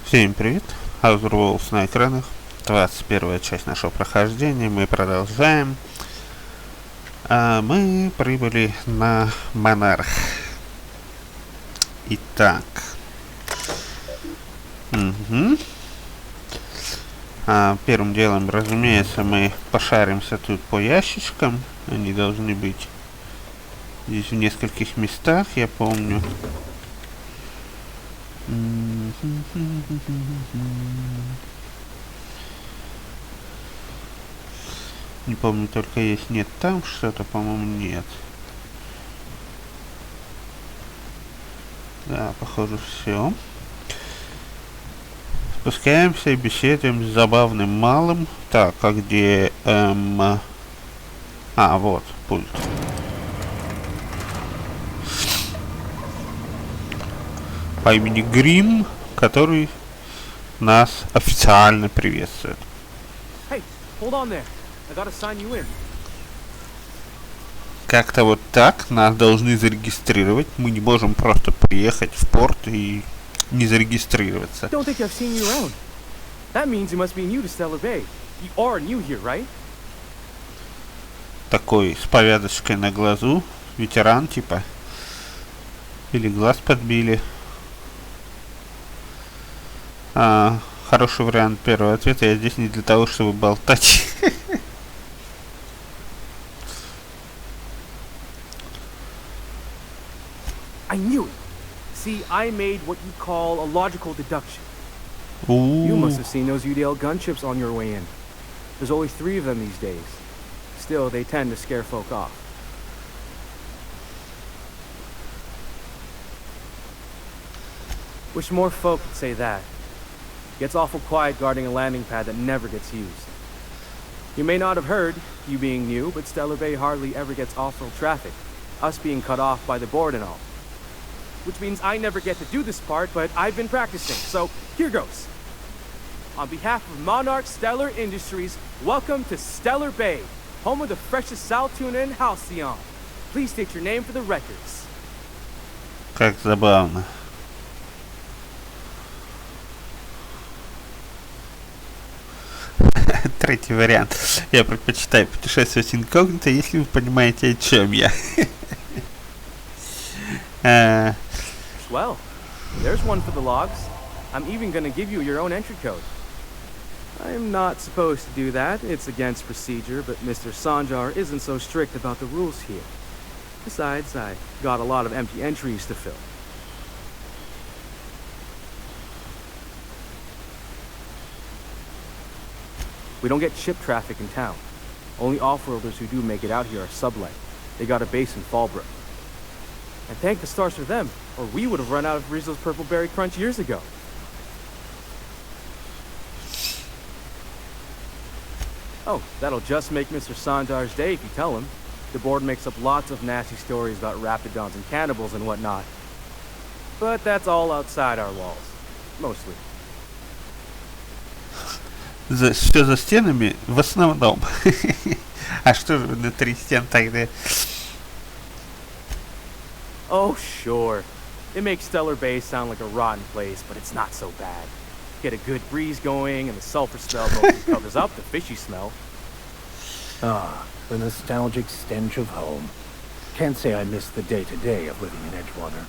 Всем привет! Outer Worlds на экранах. 21 часть нашего прохождения. Мы продолжаем. Мы прибыли на Монарх. Итак. Первым делом, разумеется, мы пошаримся тут по ящичкам. Они должны быть здесь в нескольких местах, я помню. Не помню, только есть нет там что-то, по-моему, нет. Да, похоже, все. Спускаемся и беседуем с забавным малым. Так, а где... вот, пульт. По имени Грим, который нас официально приветствует. Hey, hold on there. I gotta sign you in. Как-то вот так нас должны зарегистрировать. Мы не можем просто приехать в порт и не зарегистрироваться. Don't think I've seen you around. That means you must be new to Stellar Bay. You are new here, right? Такой с повязочкой на глазу. Ветеран типа. Или глаз подбили. Хороший вариант первого ответа. Я здесь не для того, чтобы болтать. I knew it. See, I made what you call a logical deduction. You must have seen those UDL gunships on your way in. There's only 3 of them these days. Still, they tend to scare folk off. Wish more folk could say that. Gets awful quiet guarding a landing pad that never gets used. You may not have heard, you being new, but Stellar Bay hardly ever gets off-road traffic. Us being cut off by the board and all. Which means I never get to do this part, but I've been practicing, so here goes. On behalf of Monarch Stellar Industries, welcome to Stellar Bay, home of the freshest sal tuna in Halcyon. Please state your name for the records. Как забавно. Третий вариант. Я предпочитаю путешествовать инкогнито, если вы понимаете, о чем я. Well, there's one for the logs. I'm even gonna give you your own entry code. I'm not supposed to do that. It's against procedure, but Mr. Sanjar isn't so strict about the rules here. Besides, I got a lot of empty entries to fill. We don't get ship traffic in town. Only off-worlders who do make it out here are sublet. They got a base in Fallbrook. And thank the stars for them, or we would have run out of Rizzo's Purple Berry Crunch years ago. Oh, that'll just make Mr. Sanjar's day if you tell him. The board makes up lots of nasty stories about raptidons and cannibals and whatnot. But that's all outside our walls. Mostly. Все за стенами в основном. А что же внутри стен тогда? Oh, sure. It makes Stellar Bay sound like a rotten place, but it's not so bad. Get a good breeze going, and the sulfur smell mostly covers up the fishy smell. Ah, the nostalgic stench of home. Can't say I miss the day-to-day of living in Edgewater.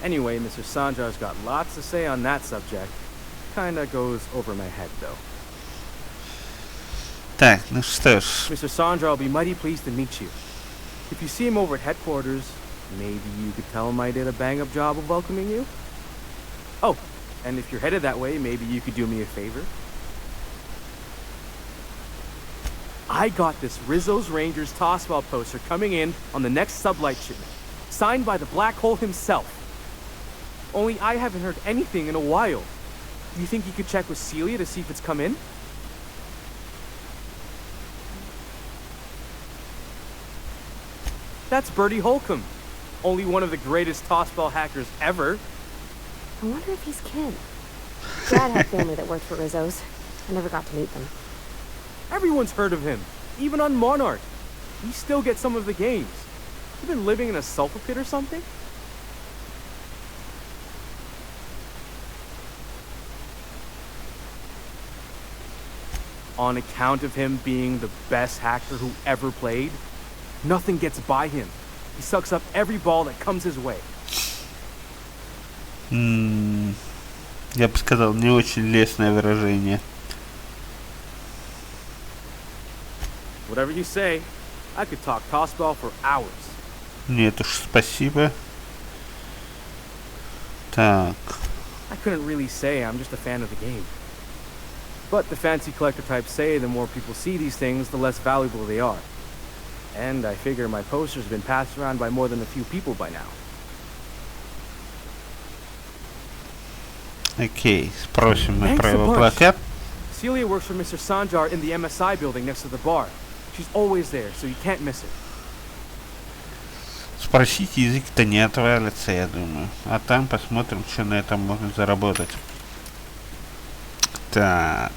Anyway, Mr. Sanjar's got lots to say on that subject. Kinda goes over my head, though. Так, ну что ж. Mr. Sanjar will be mighty pleased to meet you. If you see him over at headquarters, maybe you could tell him I did a bang-up job of welcoming you? Oh, and if you're headed that way, maybe you could do me a favor? I got this Rizzo's Rangers Tossball poster coming in on the next sublight shipment, signed by the Black Hole himself. Only I haven't heard anything in a while. Do you think you could check with Celia to see if it's come in? That's Bertie Holcomb, only one of the greatest tossball hackers ever. I wonder if he's kin. Dad had family that worked for Rizzo's. I never got to meet them. Everyone's heard of him, even on Monarch. We still get some of the games. You been living in a sulfur pit or something? on account of him being the best hacker who ever played. Nothing gets by him. He sucks up every ball that comes his way. Я бы сказал, не очень лестное выражение. Whatever you say, I could talk tossball for hours. Нет уж, спасибо. Так. I couldn't really say I'm just a fan of the game. But the fancy collector types say the more people see these things, the less valuable they are. And I figure my poster's been passed around by more than a few people by now. Окей, спросим мы про его плакат. Celia works for Mr. Sanjar in the MSI building next to the bar. She's always there, so you can't miss it. Спросить, язык-то не отвалится, я думаю. А там посмотрим, что на этом можно заработать. Так.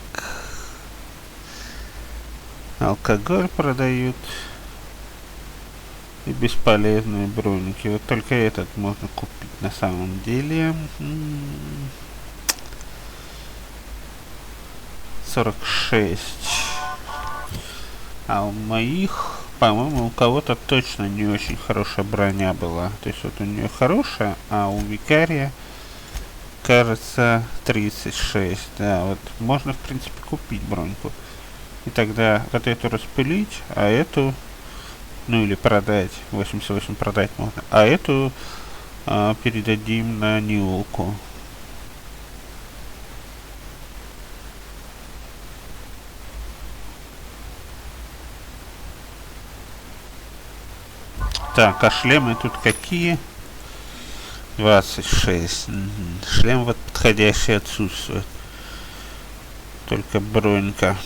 Алкоголь продают. И бесполезные броники. Вот только этот можно купить на самом деле. 46. А у моих, по-моему, у кого-то точно не очень хорошая броня была. То есть вот у нее хорошая, а у викария, кажется, 36. Да, вот можно, в принципе, купить броньку. И тогда вот эту распылить, а эту, ну или продать. 88 продать можно. А эту передадим на Ниоку. Так, а шлемы тут какие? 26. Шлем вот подходящий отсутствует. Только бронька.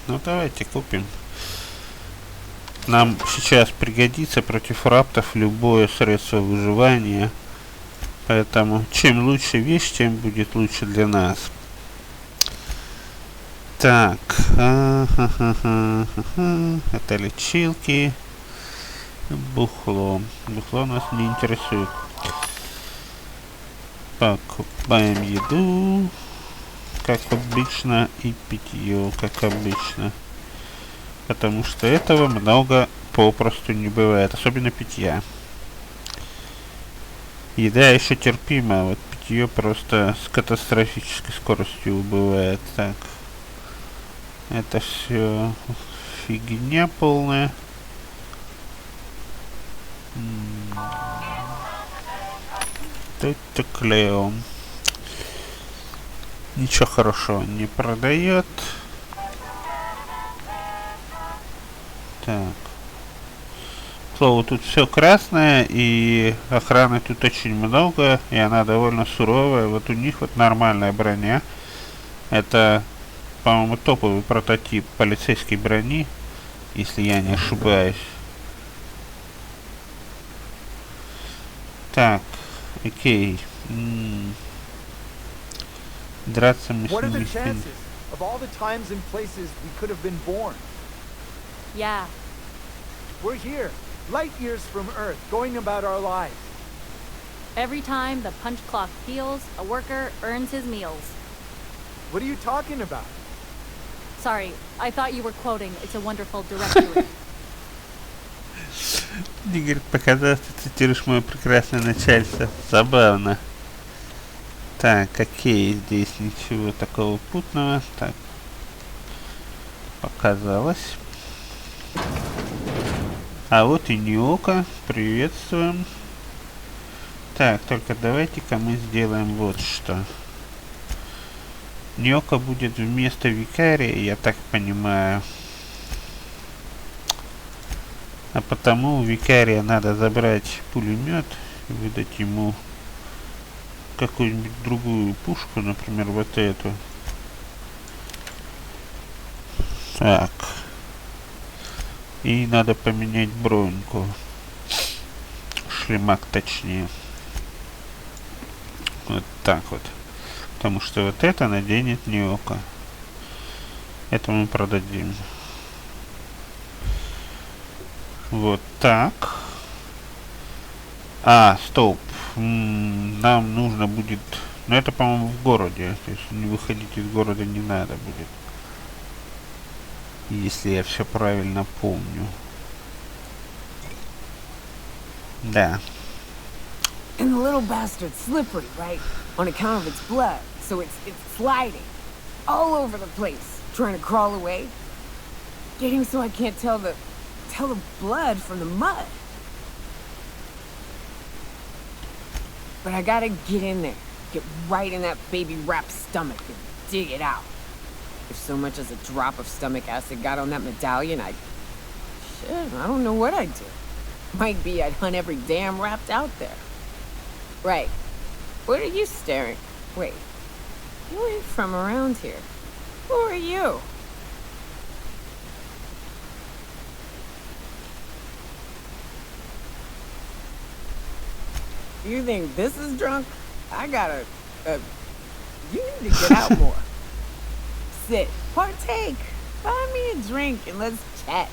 Ну давайте купим. Нам сейчас пригодится против раптов любое средство выживания. Поэтому чем лучше вещь, тем будет лучше для нас. Так, это лечилки, бухло. Бухло нас не интересует. Покупаем еду, как обычно, и питье, как обычно. Потому что этого много попросту не бывает, особенно питья. Еда еще терпима, вот питье просто с катастрофической скоростью убывает. Так. Это все фигня полная. Это Клео. Ничего хорошего не продает. Так. К слову, тут все красное, и охраны тут очень много, и она довольно суровая. Вот у них вот нормальная броня. Это, по-моему, топовый прототип полицейской брони, если я не ошибаюсь. Так, окей. Драться мы с ними. Yeah. We're here, light years from Earth, going about our lives. Every time the punch clock peals, a worker earns his meals. What are you talking about? Sorry, I thought you were quoting It's a Wonderful Directory. Игорь, показалось, ты цитируешь мое прекрасное начальство. Забавно. Так, окей, здесь ничего такого путного. Так. Показалось. А вот и Ниока. Приветствуем. Так, только давайте-ка мы сделаем вот что. Ниока будет вместо викария, я так понимаю. А потому у викария надо забрать пулемет и выдать ему какую-нибудь другую пушку, например, вот эту. Так. И надо поменять броньку. Шлемак точнее. Вот так вот. Потому что вот это наденет Ниока. Это мы продадим. Вот так. А, стоп. Нам нужно будет Но это, по-моему, в городе. То есть не выходить из города не надо будет. Если я все правильно помню. Да. And the little bastard's slippery, right? On account of its blood. So it's sliding. All over the place. Trying to crawl away. Getting so I can't tell the blood from the mud. But I gotta get in there. Get right in that baby rap's stomach and dig it out. If so much as a drop of stomach acid got on that medallion, I don't know what I'd do. Might be I'd hunt every damn rapt out there. Right. What are you staring? Wait. You ain't from around here. Who are you? You think this is drunk? I gotta, you need to get out more. Sit, partake, buy me a drink and let's chat.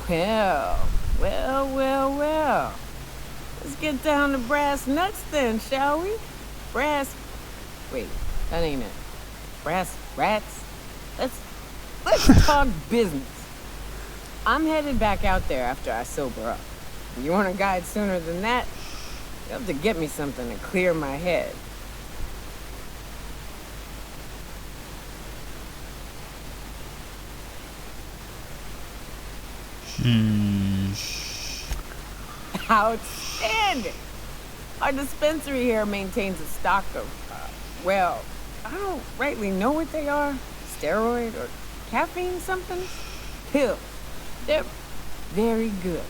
Well. Let's get down to brass nuts then, shall we? Wait, that ain't it. Brass rats? Let's talk business. I'm headed back out there after I sober up. You want a guide sooner than that? You have to get me something to clear my head. Outstanding! Our dispensary here maintains a stock of, well, I don't rightly know what they are. Steroid or caffeine something? Pills. They're very good.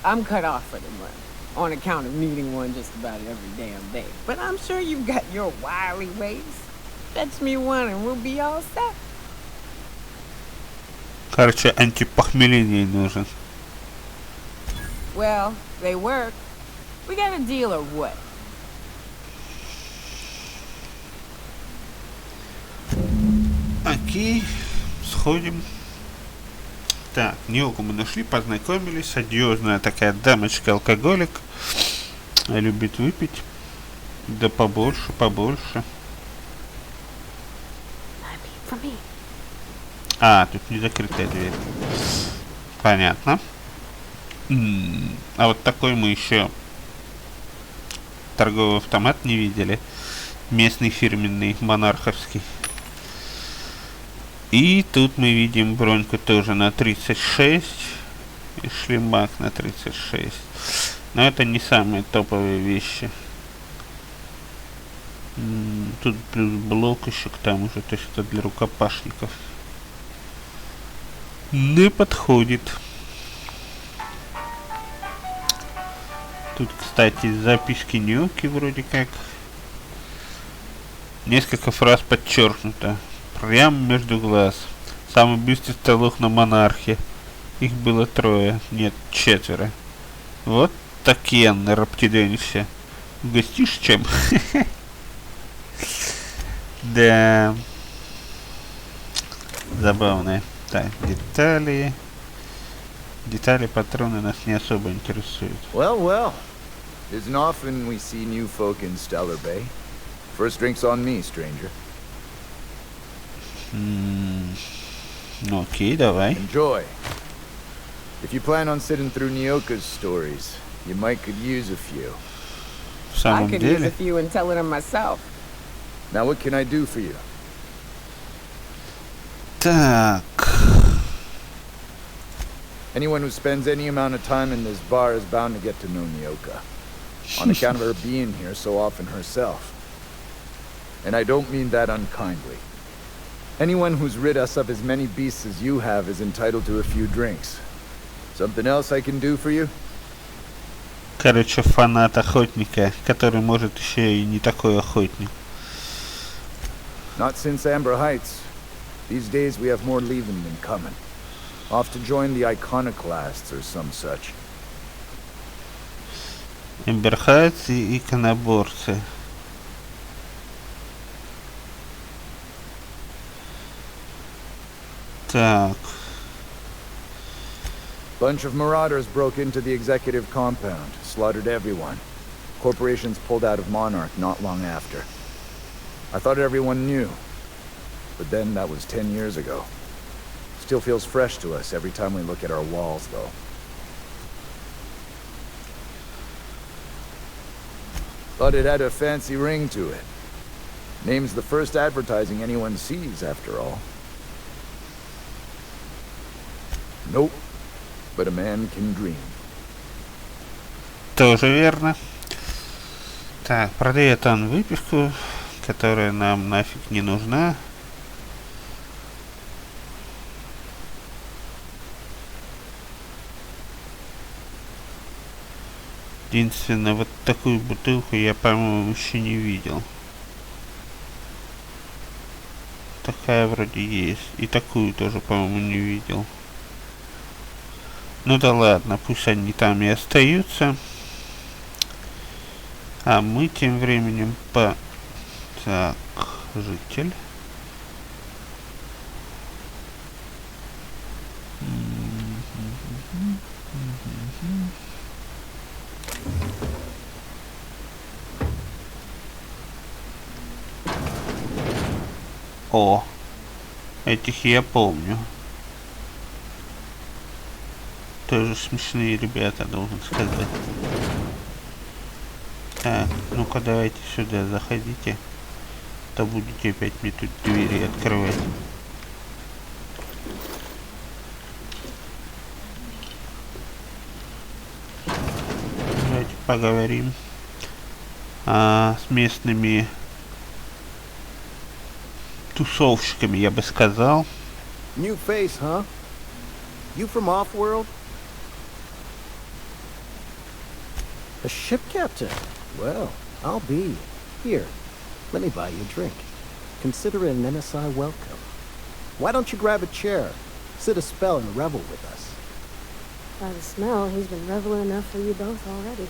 I'm cut off for the month, on account of needing one just about every damn day. But I'm sure you've got your wily ways. Fetch me one and we'll be all set. Короче, антипохмеление нужен. Well, they work. We got a deal or what? Окей, сходим. Так, Ниоку мы нашли, познакомились. Одиозная такая дамочка-алкоголик. Любит выпить. Да побольше. А, тут не закрытая дверь. Понятно. А вот такой мы еще торговый автомат не видели. Местный фирменный, монарховский. И тут мы видим броньку тоже на 36. И шлемак на 36. Но это не самые топовые вещи. Тут плюс блок еще к тому же. То есть это для рукопашников. Не подходит. Тут, кстати, записки Ниоки вроде как. Несколько фраз подчеркнуто. Прям между глаз. Самый быстрый стрелок на Монархе. Их было 3. Нет, 4. Вот такие раптиденься. Угостишь чем? Да. Забавные. Так, детали. Детали, патроны нас не особо интересуют. Well. Isn't often we see new folk in Stellar Bay. First drink's on me, stranger. Ну окей, давай. Enjoy. If you plan on sitting through Nioku's stories, you might could use a few. В самом I could use a деле. few and tell it myself. Now what can I do for you? Так. Anyone who spends any amount of time in this bar is bound to get to know Nioka. On account of her being here so often herself. And I don't mean that unkindly. Anyone who's rid us of as many beasts as you have is entitled to a few drinks. Something else I can do for you? Короче, фанат охотника, который может еще и не такой охотник. Not since Amber Heights. These days we have more leaving than coming. Off to join the iconoclasts or some such. Эмберхайцы и иконоборцы. Так. Bunch of marauders broke into the executive compound, slaughtered everyone. Corporations pulled out of Monarch not long after. I thought everyone knew, but then that was 10 years ago. Still feels fresh to us every time we look at our walls, though. Thought it had a fancy ring to it. Name's the first advertising anyone sees, after all. Nope, but a man can dream. Тоже верно. Так, продает он выписку, которая нам нафиг не нужна. Единственное, вот такую бутылку я, по-моему, еще не видел. Такая вроде есть. И такую тоже, по-моему, не видел. Ну да ладно, пусть они там и остаются. А мы тем временем по... Так, житель. О, этих я помню. Тоже смешные ребята, должен сказать. Так, ну-ка давайте сюда заходите. То будете опять мне тут двери открывать. Давайте поговорим с местными тусовщиками, я бы сказал. New face, huh? You from off-world? A ship captain? Well, I'll be. Here, let me buy you a drink. Consider it an NSI welcome. Why don't you grab a chair, sit a spell and revel with us? By the smell, he's been reveling enough for you both already.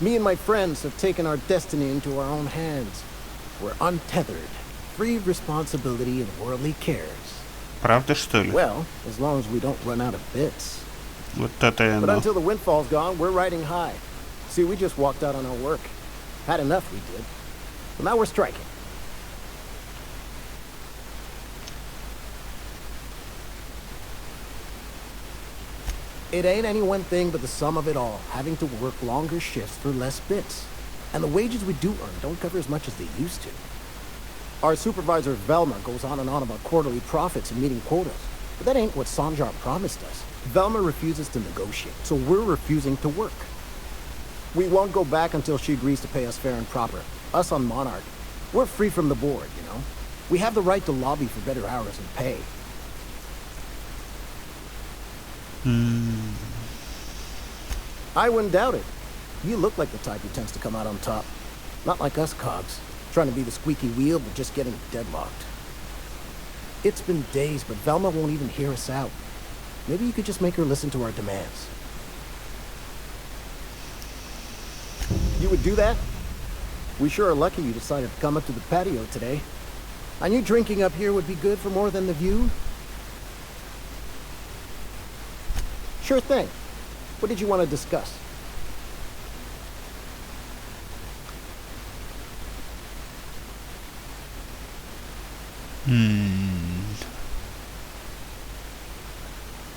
Me and my friends have taken our destiny into our own hands. We're untethered, free of responsibility and worldly cares. Правда, что ли? Well, as long as we don't run out of bits. Вот это и But оно. until the windfall's gone, we're riding high. See, we just walked out on our work. Had enough, we did. Well, now we're striking. It ain't any one thing but the sum of it all, having to work longer shifts for less bits. And the wages we do earn don't cover as much as they used to. Our supervisor, Velma, goes on and on about quarterly profits and meeting quotas. But that ain't what Sanjar promised us. Velma refuses to negotiate, so we're refusing to work. We won't go back until she agrees to pay us fair and proper. Us on Monarch. We're free from the board, you know? We have the right to lobby for better hours and pay. I wouldn't doubt it. You look like the type who tends to come out on top. Not like us cogs, trying to be the squeaky wheel but just getting deadlocked. It's been days, but Velma won't even hear us out. Maybe you could just make her listen to our demands. You would do that? We sure are lucky you decided to come up to the patio today. I knew drinking up here would be good for more than the view. Sure thing. What did you want to discuss?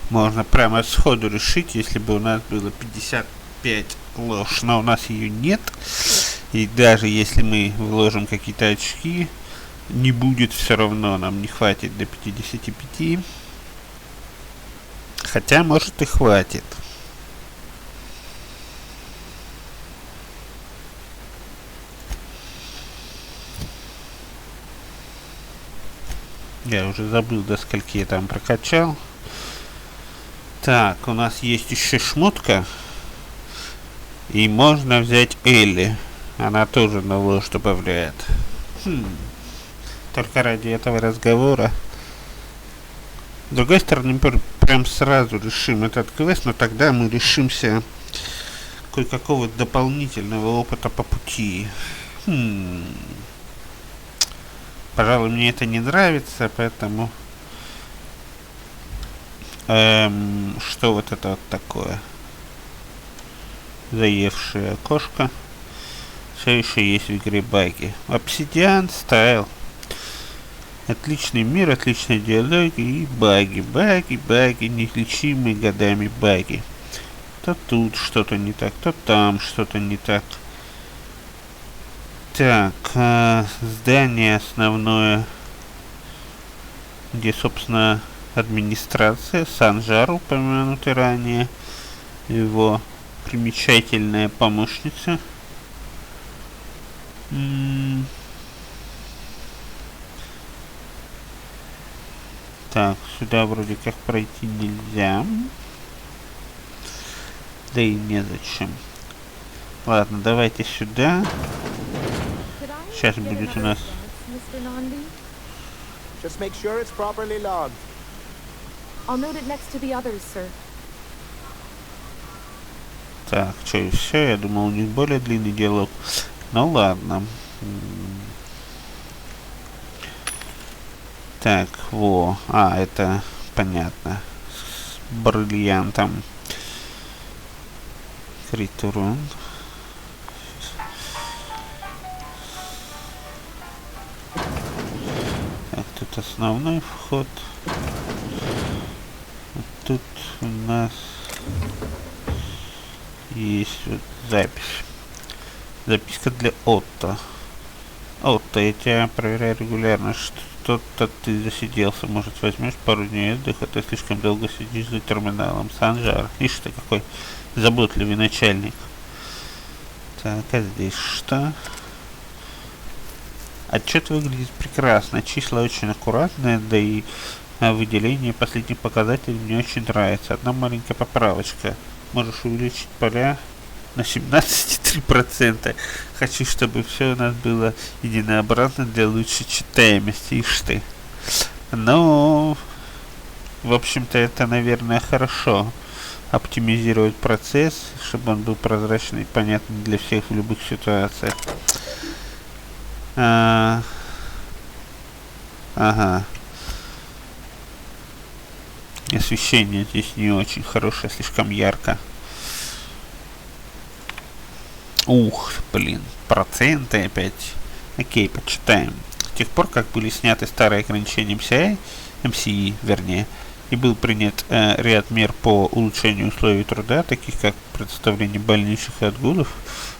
Можно прямо сходу решить, если бы у нас было 55 ложь, но у нас ее нет. И даже если мы вложим какие-то очки, не будет все равно, нам не хватит до 55. Хотя, может, и хватит. Я уже забыл, до скольки я там прокачал. Так, у нас есть еще шмотка. И можно взять Элли. Она тоже на ложь добавляет. Только ради этого разговора. С другой стороны, прям сразу решим этот квест, но тогда мы лишимся кое-какого дополнительного опыта по пути. Пожалуй, мне это не нравится, поэтому... что вот это вот такое? Заевшее окошко. Все еще есть в игре баги. Обсидиан стайл. Отличный мир, отличные диалоги и баги. Баги, неизлечимые годами баги. То тут что-то не так, то там что-то не так. Так, здание основное, где, собственно, администрация, Санжар, упомянутый ранее, его примечательная помощница. Так, сюда вроде как пройти нельзя. Да и незачем. Ладно, давайте сюда. Сейчас будет у нас... Just make sure it's properly logged. I'll note it next to the others, sir. Так, что и все? Я думал, у них более длинный диалог. Ну ладно. Так, во. А, это понятно. С бриллиантом. Крит урон. Так, тут основной вход. Вот тут у нас есть вот запись. Записка для Отто. Отто, я тебя проверяю регулярно. Что-то ты засиделся. Может, возьмешь пару дней отдыха? Ты слишком долго сидишь за терминалом. Санжар. Ишь ты, какой заботливый начальник. Так, а здесь что? Отчет выглядит прекрасно. Числа очень аккуратные, да и выделение последних показателей мне очень нравится. Одна маленькая поправочка. Можешь увеличить поля на 17,3%. Хочу, чтобы все у нас было единообразно для лучшей читаемости. Ишь ты. Но, в общем-то, это, наверное, хорошо. Оптимизировать процесс, чтобы он был прозрачный и понятный для всех в любых ситуациях. Ага. Освещение здесь не очень хорошее, слишком ярко. Ух, блин, проценты опять. Окей, почитаем. С тех пор, как были сняты старые ограничения MCE, вернее, и был принят ряд мер по улучшению условий труда, таких как предоставление больничных и отгулов,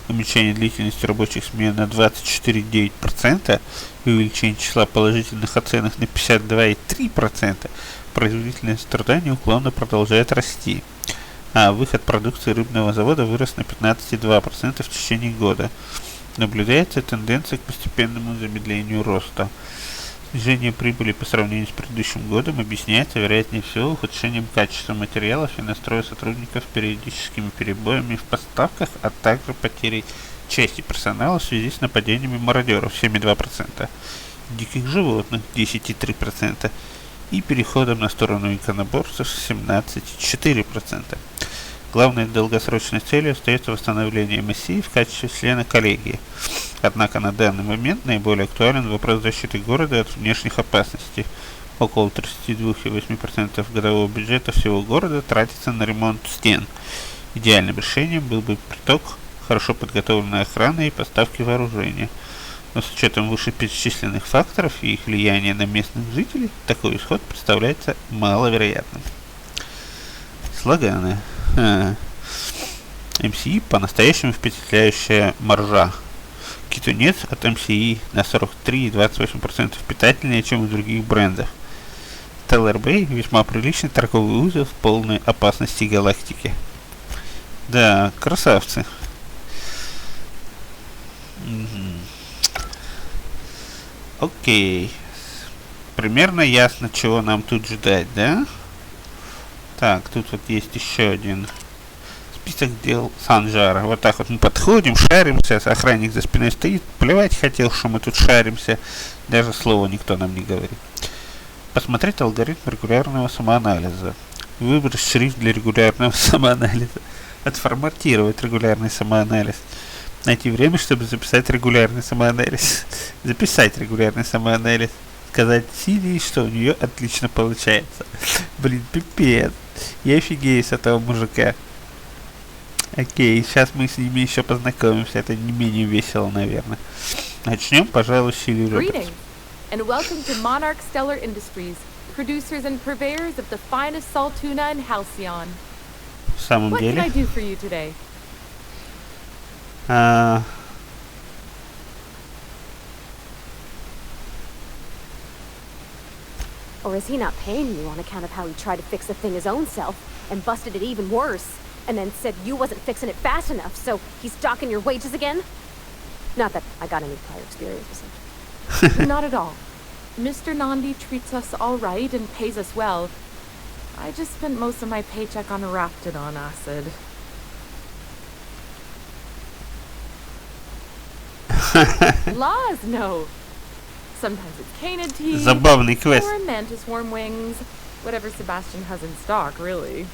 уменьшение длительности рабочих смен на 24,9% и увеличение числа положительных оценок на 52,3%, производительность труда неуклонно продолжает расти. А выход продукции рыбного завода вырос на 15,2% в течение года. Наблюдается тенденция к постепенному замедлению роста. Снижение прибыли по сравнению с предыдущим годом объясняется, вероятнее всего, ухудшением качества материалов и настроя сотрудников, периодическими перебоями в поставках, а также потерей части персонала в связи с нападениями мародеров 7,2%, диких животных 10,3% и переходом на сторону иконоборцев 17,4%. Главной долгосрочной целью остается восстановление МСИ в качестве члена коллегии. Однако на данный момент наиболее актуален вопрос защиты города от внешних опасностей. Около 32,8% годового бюджета всего города тратится на ремонт стен. Идеальным решением был бы приток хорошо подготовленной охраны и поставки вооружения. Но с учетом вышеперечисленных факторов и их влияния на местных жителей, такой исход представляется маловероятным. Слоганы. MCE по-настоящему впечатляющая маржа. Китунец от MCE на 43,28% питательнее, чем у других брендов. Стэллар весьма приличный торговый узел в полной опасности галактики. Да, красавцы. Окей. Примерно ясно, чего нам тут ждать, да? Так, тут вот есть еще один список дел Санжара. Вот так вот мы подходим, шаримся, охранник за спиной стоит, плевать хотел, что мы тут шаримся, даже слова никто нам не говорит. Посмотреть алгоритм регулярного самоанализа. Выбрать шрифт для регулярного самоанализа. Отформатировать регулярный самоанализ. Найти время, чтобы записать регулярный самоанализ. Записать регулярный самоанализ. Сказать Сирии, что у нее отлично получается. Блин, пипец. Я офигею с этого мужика. Окей, сейчас мы с ними еще познакомимся. Это не менее весело, наверное. Начнем, пожалуй, с Сирии Робертс. Greetings, and welcome to Monarch Stellar Industries, producers and purveyors of the finest salt tuna in Halcyon. В самом What can I деле... do for you today? Or is he not paying you on account of how he tried to fix the thing his own self and busted it even worse, and then said you wasn't fixing it fast enough, so he's docking your wages again? Not that I got any prior experience with such. Not at all. Mr. Nandi treats us all right and pays us well. I just spent most of my paycheck on Raptidon acid. Laws, no. Sometimes it's canid tea, Забавный квест. or mantis worm wings. Whatever Sebastian has in stock, really.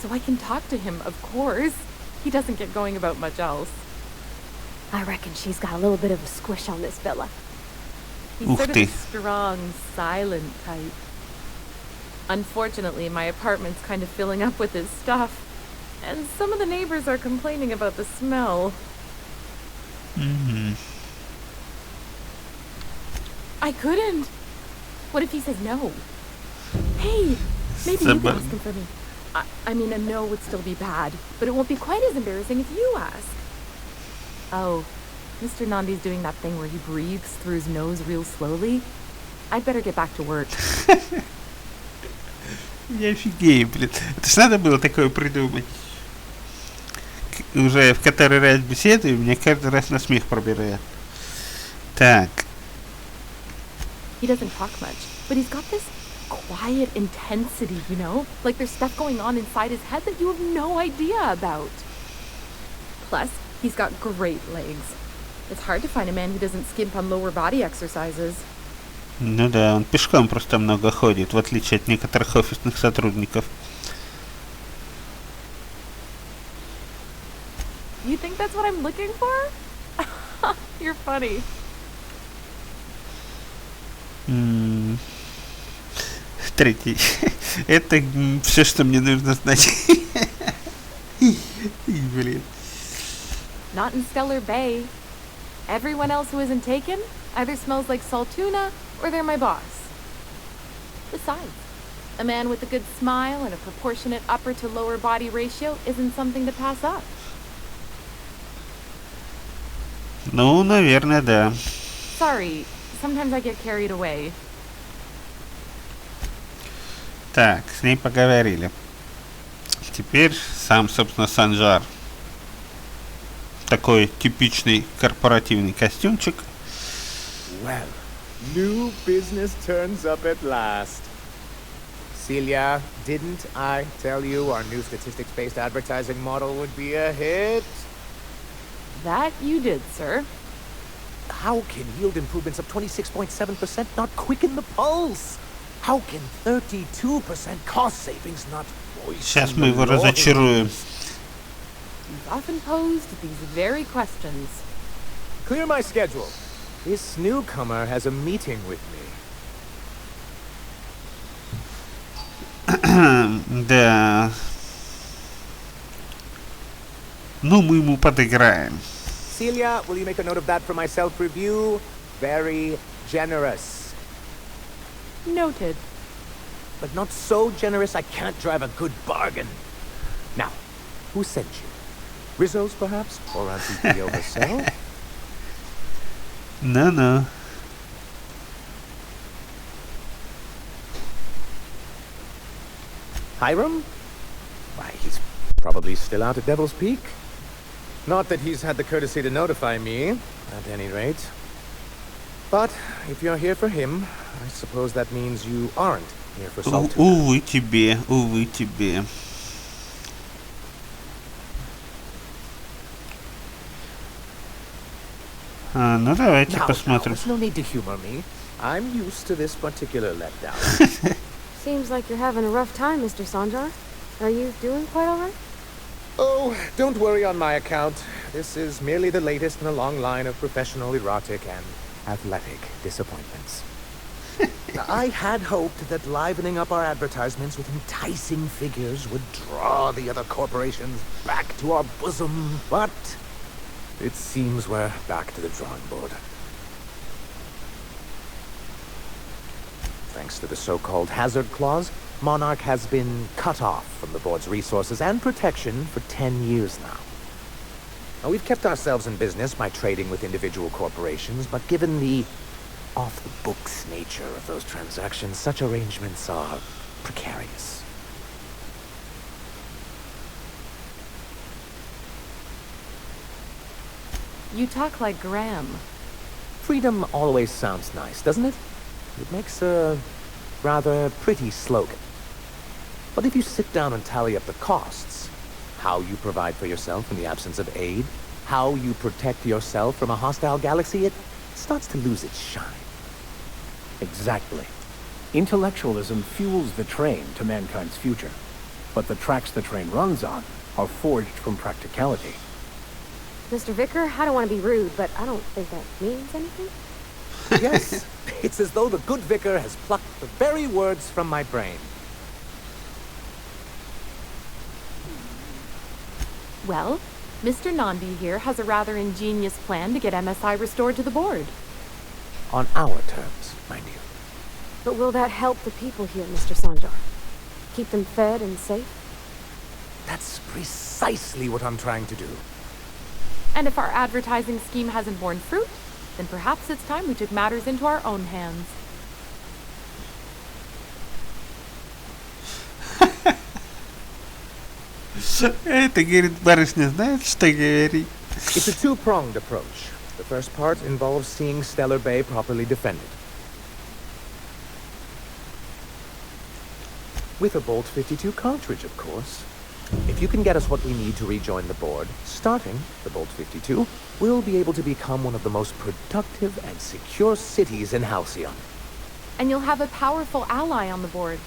So I can talk to him, of course. He doesn't get going about much else. I reckon she's got a little bit of a squish on this fella. He's Ух sort of ты. a strong, silent type. Unfortunately, my apartment's kind of filling up with his stuff. And some of the neighbors are complaining about the smell. I couldn't. What if he says no? Hey, maybe you can ask him for me. I mean, a no would still be bad, but it won't be quite as embarrassing if you ask. Oh, Mr. Nandi's doing that thing where he breathes through his nose real slowly. I'd better get back to work. Я офигею, блин. Это ж надо было такое придумать. Уже в который раз беседую, меня каждый раз на смех пробирает. Так. He doesn't talk much, but he's got this quiet intensity, you know? Like there's stuff going on inside his head that you have no idea about. Plus, he's got great legs. It's hard to find a man who doesn't skimp on lower body exercises. Ну да, он пешком просто много ходит, в отличие от некоторых офисных сотрудников. You think that's what I'm looking for? You're funny. Третий. Это все, что мне нужно знать. Блин. Not in Stellar Bay. Everyone else who isn't taken either smells like salt tuna or they're my boss. Besides, a man with a good smile and a proportionate upper to lower body ratio isn't something to pass up. Ну, наверное, да. Sorry, sometimes I get carried away. Так, с ней поговорили. Теперь сам, собственно, Санжар. Такой типичный корпоративный костюмчик. Well, new business turns up at last. Celia, didn't I tell you our new statistics-based advertising model would be a hit? That you did, sir. How can yield improvements of 26.7% not quicken the pulse? How can 32% cost savings not Сейчас мы его разочаруем. You've often posed these very questions. Clear my schedule. This newcomer has a meeting with me. Да. Ну, мы ему подыграем. Celia, will you make a note of that for my self-review? Very generous. Noted. but not so generous I can't drive a good bargain. Now, who sent you? Rizzo's, perhaps? Or Auntie Theo herself? No. Hiram? Why, he's probably still out at Devil's Peak. Not that he's had the courtesy to notify me, at any rate. But if you're here for him, I suppose that means you aren't here for Sultan. Увы тебе. Ну давайте посмотрим. There's no need to humor me. I'm used to this particular letdown. Seems like you're having a rough time, Mr. Sanjar. Are you doing quite all right? Oh, don't worry on my account. This is merely the latest in a long line of professional erotic and athletic disappointments. I had hoped that livening up our advertisements with enticing figures would draw the other corporations back to our bosom, but it seems we're back to the drawing board. Thanks to the so-called hazard clause, Monarch has been cut off from the board's resources and protection for 10 years now. Now, we've kept ourselves in business by trading with individual corporations, but given the off-the-books nature of those transactions, such arrangements are precarious. You talk like Graham. Freedom always sounds nice, doesn't it? It makes a rather pretty slogan. But if you sit down and tally up the costs, how you provide for yourself in the absence of aid, how you protect yourself from a hostile galaxy, it starts to lose its shine. Exactly. Intellectualism fuels the train to mankind's future, but the tracks the train runs on are forged from practicality. Mr. Vicar, I don't want to be rude, but I don't think that means anything. Yes, it's as though the good vicar has plucked the very words from my brain. Well, Mr. Nandi here has a rather ingenious plan to get MSI restored to the board. On our terms, mind you. But will that help the people here, Mr. Sanjar? Keep them fed and safe? That's precisely what I'm trying to do. And if our advertising scheme hasn't borne fruit, then perhaps it's time we took matters into our own hands. Это, говорит, барышня знает, что говорит. It's a two-pronged approach. The first part involves seeing Stellar Bay properly defended. With a Bolt 52 cartridge, of course. If you can get us what we need to rejoin the board, starting the Bolt 52, we'll be able to become one of the most productive and secure cities in Halcyon. And you'll have a powerful ally on the board.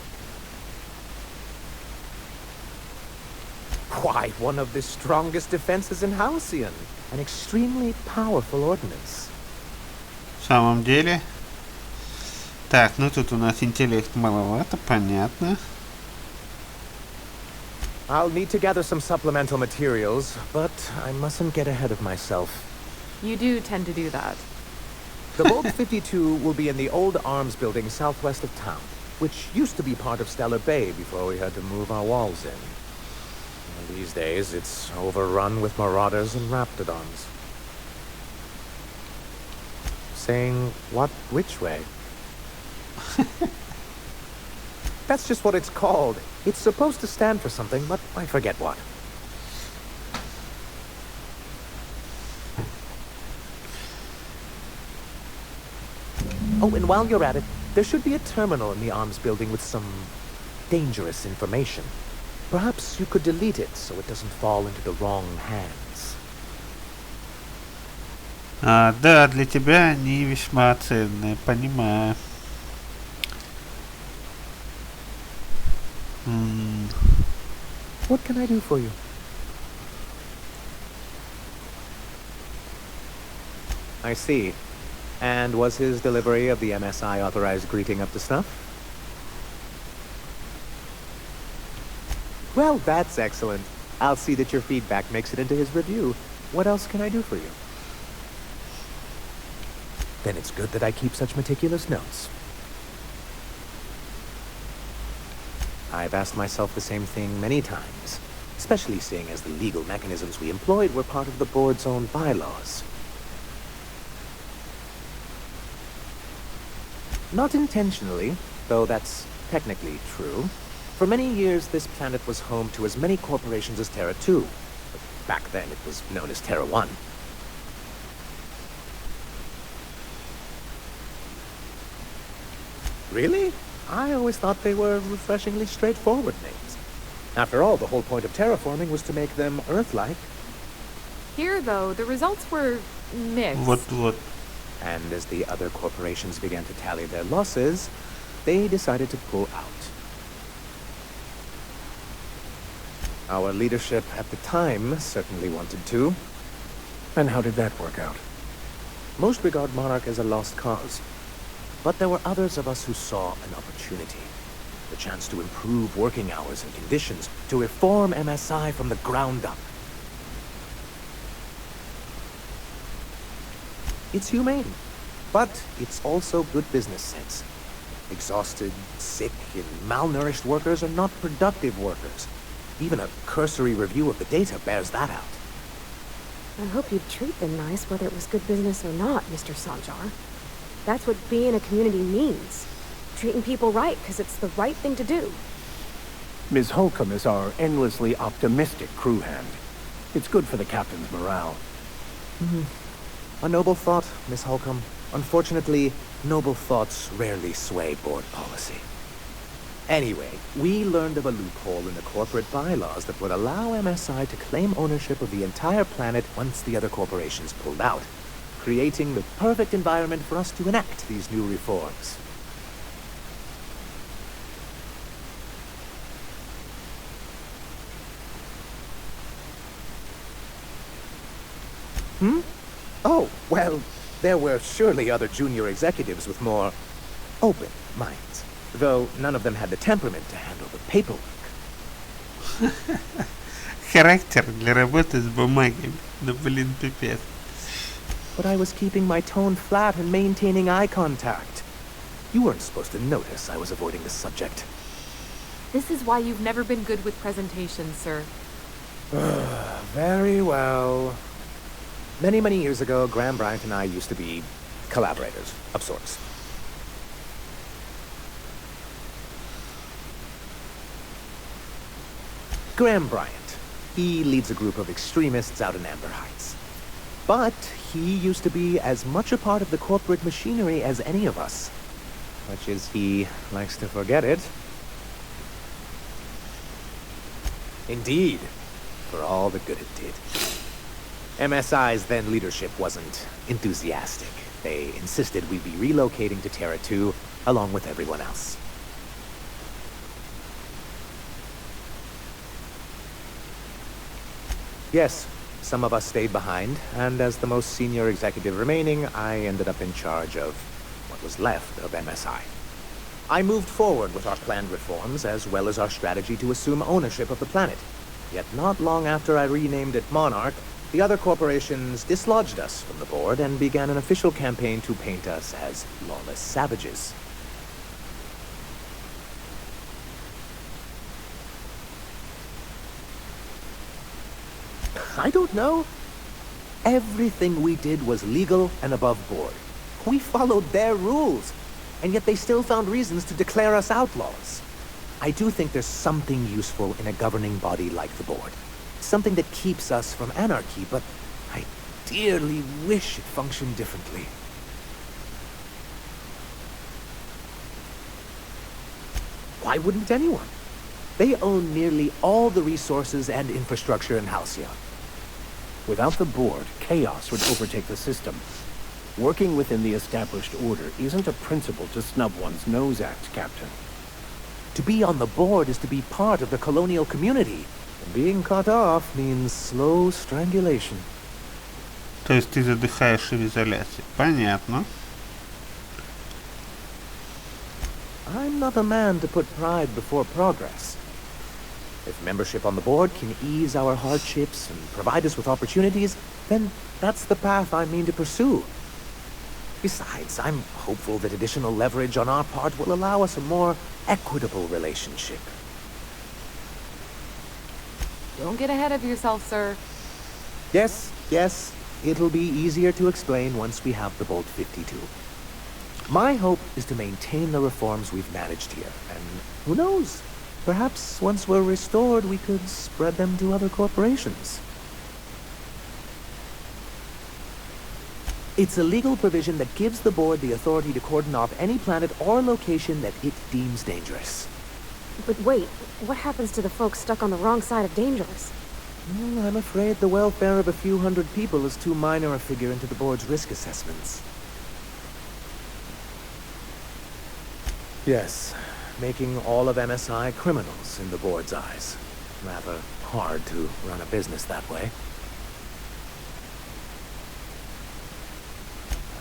Why, one of the strongest defenses in Halcyon. An extremely powerful ordnance. В самом деле. Так, ну тут у нас интеллект маловато, понятно. I'll need to gather some supplemental materials, but I mustn't get ahead of myself. You do tend to do that. The Bolt 52 will be in the old arms building southwest of town, which used to be part of Stellar Bay before we had to move our walls in. And these days, it's overrun with marauders and raptidons. Saying what which way? That's just what it's called. It's supposed to stand for something, but I forget what. Oh, and while you're at it, there should be a terminal in the arms building with some dangerous information. Perhaps you could delete it so it doesn't fall into the wrong hands. Да, для тебя они весьма ценные, понимаю. What can I do for you? I see. And was his delivery of the MSI authorized greeting up to snuff? Well, that's excellent. I'll see that your feedback makes it into his review. What else can I do for you? Then it's good that I keep such meticulous notes. I've asked myself the same thing many times, especially seeing as the legal mechanisms we employed were part of the board's own bylaws. Not intentionally, though that's technically true. For many years, this planet was home to as many corporations as Terra 2. Back then, it was known as Terra 1. Really? I always thought they were refreshingly straightforward names. After all, the whole point of terraforming was to make them Earth-like. Here, though, the results were mixed. Вот. And as the other corporations began to tally their losses, they decided to pull out. Our leadership at the time certainly wanted to. And how did that work out? Most regard Monarch as a lost cause. But there were others of us who saw an opportunity. The chance to improve working hours and conditions, to reform MSI from the ground up. It's humane, but it's also good business sense. Exhausted, sick, and malnourished workers are not productive workers. Even a cursory review of the data bears that out. I hope you'd treat them nice, whether it was good business or not, Mr. Sanjar. That's what being a community means. Treating people right, because it's the right thing to do. Ms. Holcomb is our endlessly optimistic crew hand. It's good for the captain's morale. A noble thought, Miss Holcomb. Unfortunately, noble thoughts rarely sway board policy. Anyway, we learned of a loophole in the corporate bylaws that would allow MSI to claim ownership of the entire planet once the other corporations pulled out, creating the perfect environment for us to enact these new reforms. Oh, well, there were surely other junior executives with more open minds, though none of them had the temperament to handle the paperwork. Характер для работы с бумагами. Да блин, пипец. But I was keeping my tone flat and maintaining eye contact. You weren't supposed to notice I was avoiding the subject. This is why you've never been good with presentations, sir. Very well. Many, many years ago, Graham Bryant and I used to be collaborators, of sorts. Graham Bryant. He leads a group of extremists out in Amber Heights. But he used to be as much a part of the corporate machinery as any of us. Much as he likes to forget it. Indeed, for all the good it did. MSI's then leadership wasn't enthusiastic. They insisted we'd be relocating to Terra 2 along with everyone else. Yes, some of us stayed behind, and as the most senior executive remaining, I ended up in charge of what was left of MSI. I moved forward with our planned reforms, as well as our strategy to assume ownership of the planet. Yet not long after I renamed it Monarch, the other corporations dislodged us from the board and began an official campaign to paint us as lawless savages. I don't know. Everything we did was legal and above board. We followed their rules, and yet they still found reasons to declare us outlaws. I do think there's something useful in a governing body like the board. Something that keeps us from anarchy, but I dearly wish it functioned differently. Why wouldn't anyone? They own nearly all the resources and infrastructure in Halcyon. Without the board, chaos would overtake the system. Working within the established order isn't a principle to snub one's nose at, Captain. To be on the board is to be part of the colonial community. And being cut off means slow strangulation. То есть ты задыхаешься в изоляции. Понятно. I'm not a man to put pride before progress. If membership on the board can ease our hardships and provide us with opportunities, then that's the path I mean to pursue. Besides, I'm hopeful that additional leverage on our part will allow us a more equitable relationship. Don't get ahead of yourself, sir. Yes, it'll be easier to explain once we have the Bolt 52. My hope is to maintain the reforms we've managed here, and who knows? Perhaps once we're restored, we could spread them to other corporations. It's a legal provision that gives the board the authority to cordon off any planet or location that it deems dangerous. But wait, what happens to the folks stuck on the wrong side of dangerous? I'm afraid the welfare of a few hundred people is too minor a figure into the board's risk assessments. Yes, making all of MSI criminals in the board's eyes. Rather hard to run a business that way.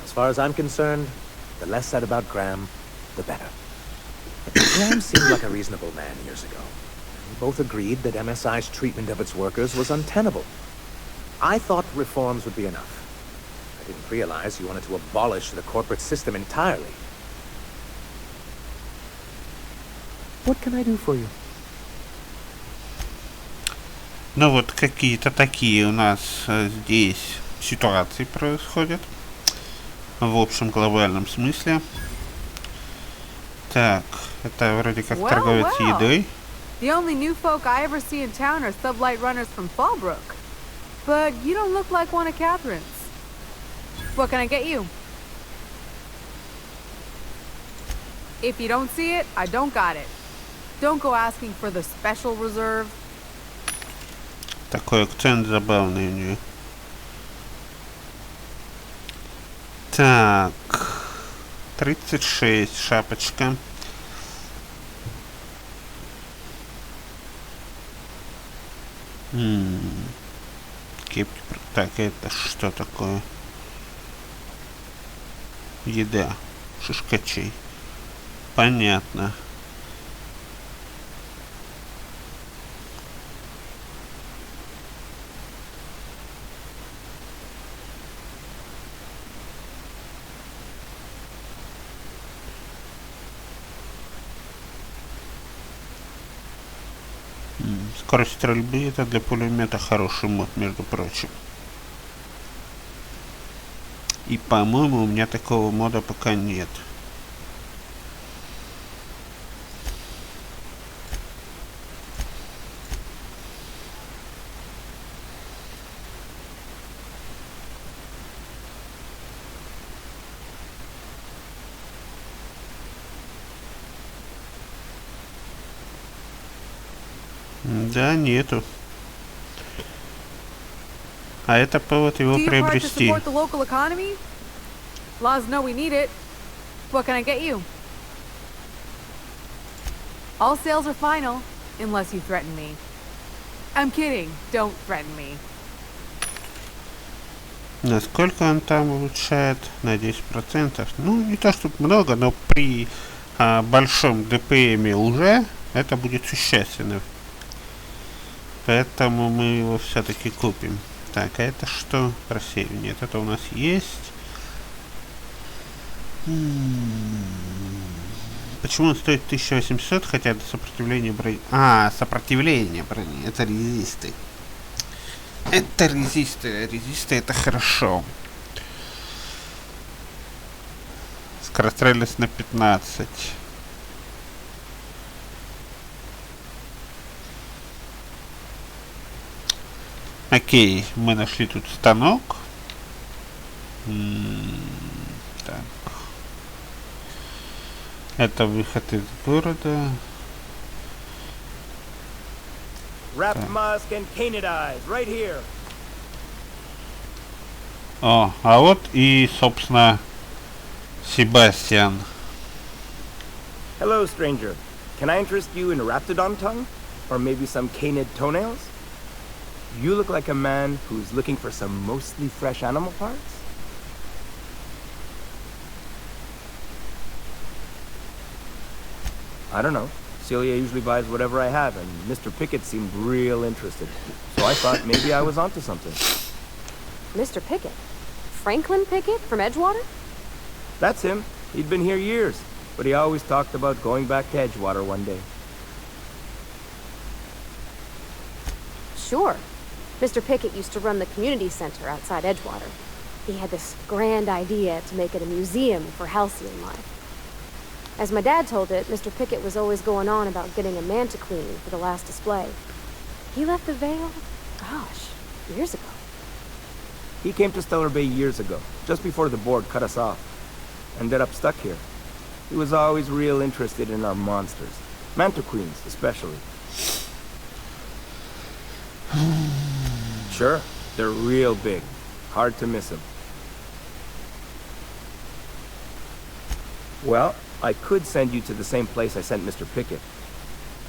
As far as I'm concerned, the less said about Graham, the better. Graham seemed like a reasonable man years ago. We both agreed that MSI's treatment of its workers was untenable. I thought reforms would be enough. I didn't realize you wanted to abolish the corporate system entirely. What can I do for you? Ну вот какие-то такие у нас здесь ситуации происходят. В общем глобальном смысле. Так, это вроде как торговец едой. The only new folk I ever see in town are sublight runners from Fallbrook. But you don't look like one of Catherine's. What can I get you? If you don't see it, I don't got it. Don't go asking for the special reserve. Такой акцент забавный у нее. Так, 36, шапочка. Кепки. Так, это что такое? Еда. Шишкачей. Понятно. Скорость стрельбы — это для пулемета хороший мод, между прочим. И, по-моему, у меня такого мода пока нет. Да, нету. А это повод его приобрести. Laws know we need it. What can I get you? All sales are final, unless you threaten me. I'm kidding. Don't threaten me. Насколько он там улучшает? На 10%. Ну, не то чтобы много, но при большом ДПМе уже это будет существенно. Поэтому мы его все-таки купим. Так, а это что? Рассеивание. Нет, это у нас есть. Почему он стоит 1800, хотя до сопротивления брони... сопротивление брони. Это резисты. Это резисты. Резисты — это хорошо. Скорострельность на 15. Окей, мы нашли тут станок. Так. Это выход из города. О, а вот и, собственно, Себастьян. Hello, stranger. Can I interest you in raptidon tongue? Or maybe some canid toenails? You look like a man who's looking for some mostly fresh animal parts? I don't know. Celia usually buys whatever I have, and Mr. Pickett seemed real interested. So I thought maybe I was onto something. Mr. Pickett? Franklin Pickett from Edgewater? That's him. He'd been here years, but he always talked about going back to Edgewater one day. Sure. Mr. Pickett used to run the community center outside Edgewater. He had this grand idea to make it a museum for halcyon life. As my dad told it, Mr. Pickett was always going on about getting a manta queen for the last display. He left the Vale, gosh, years ago. He came to Stellar Bay years ago, just before the board cut us off. Ended up stuck here. He was always real interested in our monsters. Manta queens, especially. Sure, they're real big. Hard to miss them. Well, I could send you to the same place I sent Mr. Pickett,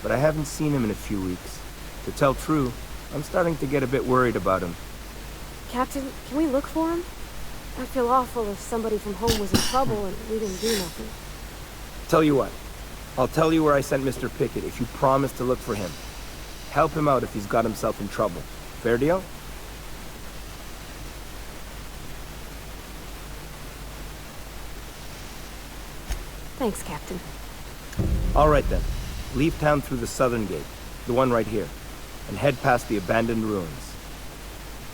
but I haven't seen him in a few weeks. To tell true, I'm starting to get a bit worried about him. Captain, can we look for him? I'd feel awful if somebody from home was in trouble and we didn't do nothing. Tell you what, I'll tell you where I sent Mr. Pickett if you promise to look for him. Help him out if he's got himself in trouble. Fair deal? Thanks, Captain. All right then. Leave town through the southern gate, the one right here, and head past the abandoned ruins.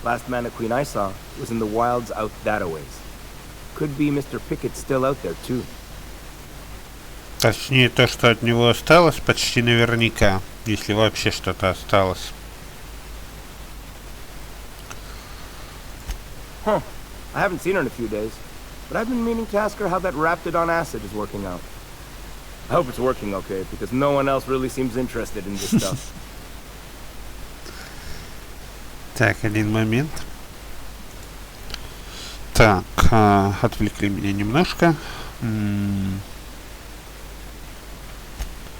Last mannequin I saw was in the wilds out that-a-ways. Could be Mr. Pickett still out there too. Точнее, то, что от него осталось, почти наверняка, если вообще что-то осталось. Huh. I haven't seen her in a few days, but I've been meaning to ask her how that Raptidon acid is working out. I hope it's working okay, because no one else really seems interested in this stuff. Так, один момент. Так, отвлекли меня немножко.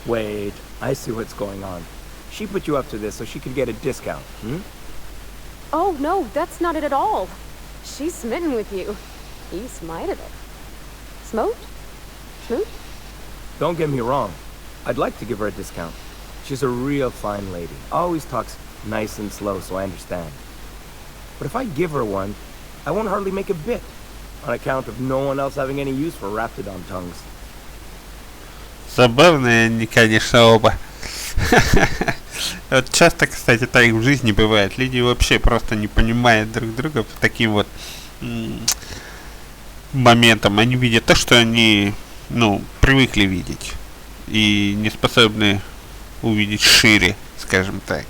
Wait, I see what's going on. She put you up to this so she could get a discount, hmm? Oh, no, that's not it at all. She's smitten with you. You smited her. Smoked? Smoot? Don't get me wrong. I'd like to give her a discount. She's a real fine lady. Always talks nice and slow, so I understand. But if I give her one, I won't hardly make a bit, on account of no one else having any use for Raptidon tongues. Забавные они, конечно, оба. Вот часто, кстати, так в жизни бывает. Люди вообще просто не понимают друг друга по таким вот моментам. Они видят то, что они, привыкли видеть. И не способны увидеть шире, скажем так.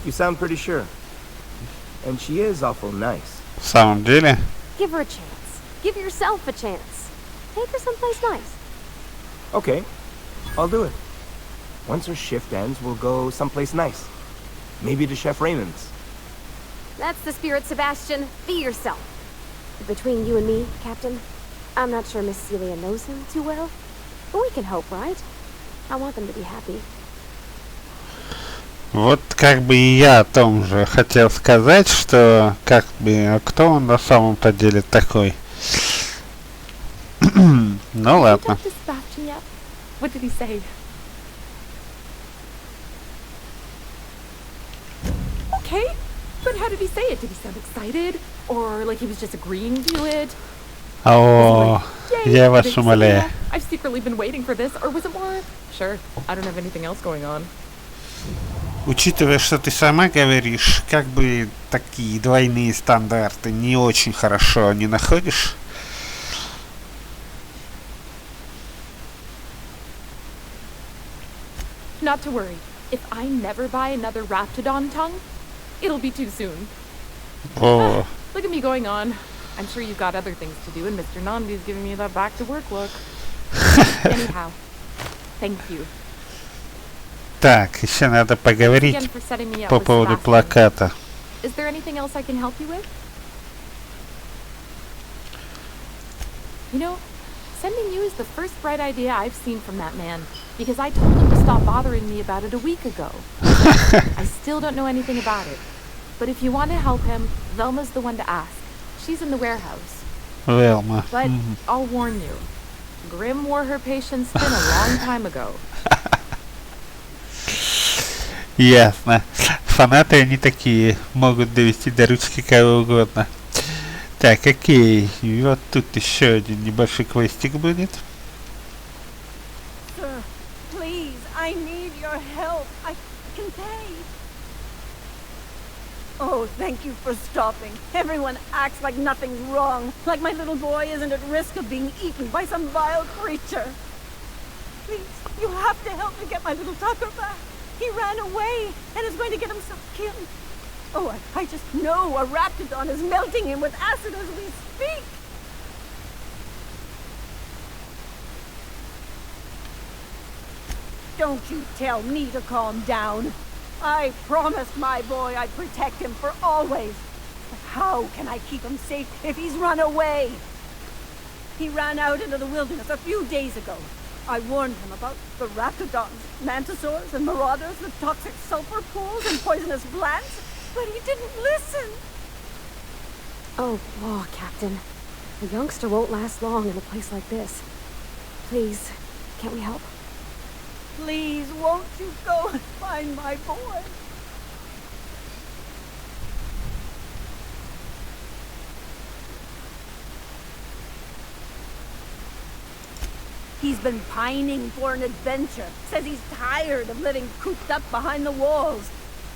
You sound pretty sure. And she is awful nice. В самом деле? Give her a chance. Give yourself a chance. Take her someplace nice. Okay, I'll do it. Once her shift ends, we'll go someplace nice. Maybe to Chef Raymond's. That's the spirit, Sebastian. Be yourself. Between you and me, Captain, I'm not sure Miss Celia knows him too well, but we can hope, right? I want them to be happy. Вот как бы и я о том же хотел сказать, что кто он на самом-то деле такой. Ну ладно. What did he say? Okay, but how did he say it? Did he sound excited? Or like he was just agreeing to it? О, я вас умоляю. I've secretly been waiting for this, or was it more? Sure, I don't have anything else going on. Учитывая, что ты сама говоришь, как бы такие двойные стандарты не очень хорошо не находишь? Not to worry. If I never buy another Raptidon tongue, it'll be too soon. О. Look at me going on. I'm sure you've got other things to do, and Mr. Nandi's giving me that back-to-work look. Anyhow, thank you. Так, еще надо поговорить по поводу плаката. Is there anything else I can help you with? You know, sending you is the first bright idea I've seen from that man, because I told him to stop bothering me about it a week ago. I still don't know anything about it, but if you want to help him, Velma's the one to ask. She's in the warehouse. Velma. But I'll warn you, Grimm wore her patience thin a long time ago. Ясно. Фанаты они такие, могут довести до ручки кого угодно. Так, окей. И вот тут еще один небольшой квестик будет. Sir, please, I need your help. I can pay. Oh, thank you for stopping. Everyone acts like nothing's wrong, like my little boy isn't at risk of being eaten by some vile creature. Please, you have to help me get my little Tucker back. He ran away and is going to get himself killed. Oh, I just know a Raptidon is melting him with acid as we speak. Don't you tell me to calm down. I promised my boy I'd protect him for always. But how can I keep him safe if he's run away? He ran out into the wilderness a few days ago. I warned him about the raptidons, mantisaurs, and marauders with toxic sulfur pools and poisonous plants, but he didn't listen. Oh, Captain. A youngster won't last long in a place like this. Please, can't we help? Please, won't you go and find my boy? He's been pining for an adventure. Says he's tired of living cooped up behind the walls.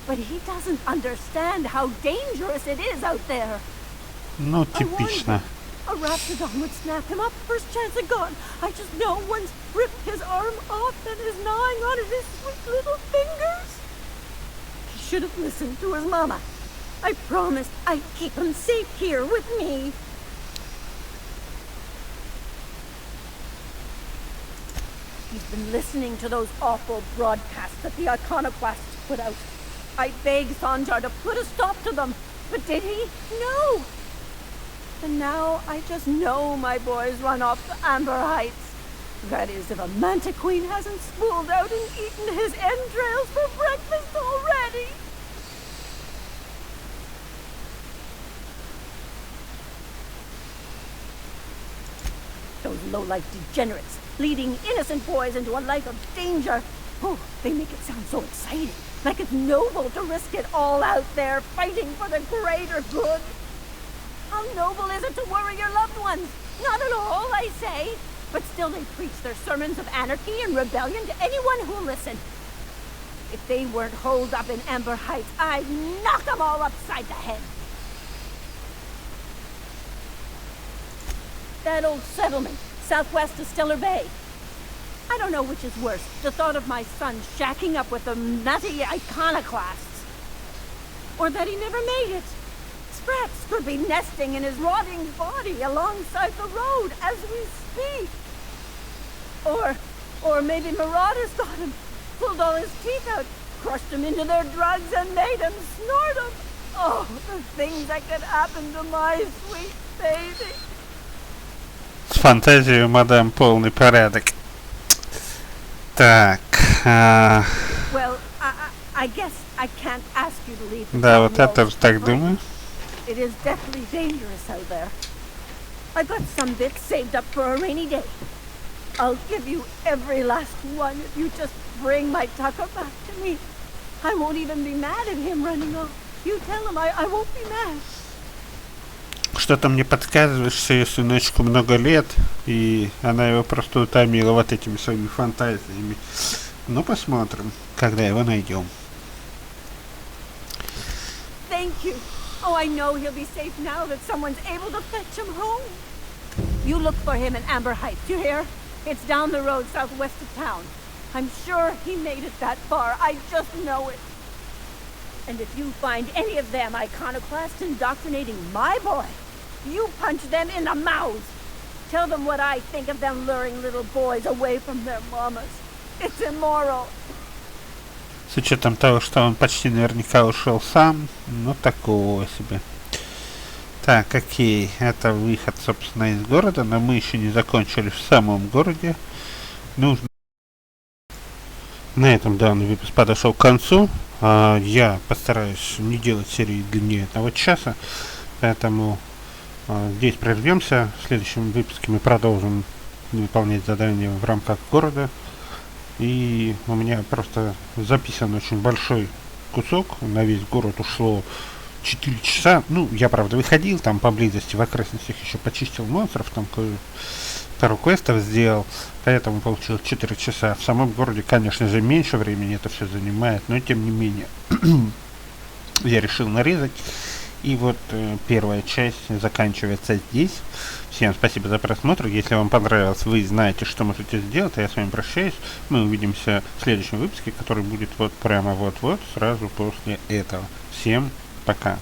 But he doesn't understand how dangerous it is out there. Ну, типично. A raptidon would snap him up first chance at gone. I just know one's ripped his arm off and is gnawing on his sweet little fingers. He should have listened to his mama. I promised I'd keep him safe here with me. He's been listening to those awful broadcasts that the iconoclasts put out. I begged Sanjar to put a stop to them, but did he? No! And now I just know my boy's run off to Amber Heights. That is, if a manta queen hasn't spooled out and eaten his entrails for breakfast already. Those low-life degenerates, leading innocent boys into a life of danger. Oh, they make it sound so exciting, like it's noble to risk it all out there, fighting for the greater good. How noble is it to worry your loved ones? Not at all, I say. But still they preach their sermons of anarchy and rebellion to anyone who'll listen. If they weren't holed up in Amber Heights, I'd knock them all upside the head. That old settlement, southwest of Stэлlar Bay. I don't know which is worse, the thought of my son shacking up with the nutty iconoclasts, or that he never made it. Sprats could be nesting in his rotting body alongside the road as we speak. Or maybe marauders got him, pulled all his teeth out, crushed him into their drugs and made him snort them. Oh, the things that could happen to my sweet baby. С фантазией, мадам, полный порядок. Так. Well, I guess I can't ask you to leave. Да, вот я тоже так думаю. It is deathly dangerous out there. I've got some bits saved up for a rainy day. I'll give you every last one if you just bring my Tucker back to me. I won't even be mad at him running off. You tell him I won't be mad. Что-то мне подсказывает, что ее сыночку много лет, и она его просто утомила вот этими своими фантазиями. Ну, посмотрим, когда его найдем. Thank you. Oh, I know he'll be safe now that someone's able to fetch him home. You look for him in Amber Heights, you hear? It's down the road southwest of town. I'm sure he made it that far. I just know it. And if you find any of them iconoclasts indoctrinating my boy, you punch them in the mouths. Tell them what I think of them luring little boys away from their mamas. It's immoral. С учетом того, что он почти наверняка ушел сам, ну такого себе. Так, окей, это выход, собственно, из города, но мы еще не закончили в самом городе. Нужно... На этом данный выпуск подошел к концу. Я постараюсь не делать серии длиннее 1 часа, поэтому здесь прервемся. В следующем выпуске мы продолжим выполнять задания в рамках города. И у меня просто записан очень большой кусок. На весь город ушло 4 часа. Ну, я, правда, выходил там поблизости, в окрестностях еще почистил монстров, там пару квестов сделал. Поэтому получилось 4 часа. В самом городе, конечно же, меньше времени это все занимает, но тем не менее я решил нарезать. И вот первая часть заканчивается здесь. Всем спасибо за просмотр. Если вам понравилось, вы знаете, что можете сделать. А я с вами прощаюсь. Мы увидимся в следующем выпуске, который будет вот прямо вот-вот, сразу после этого. Всем пока.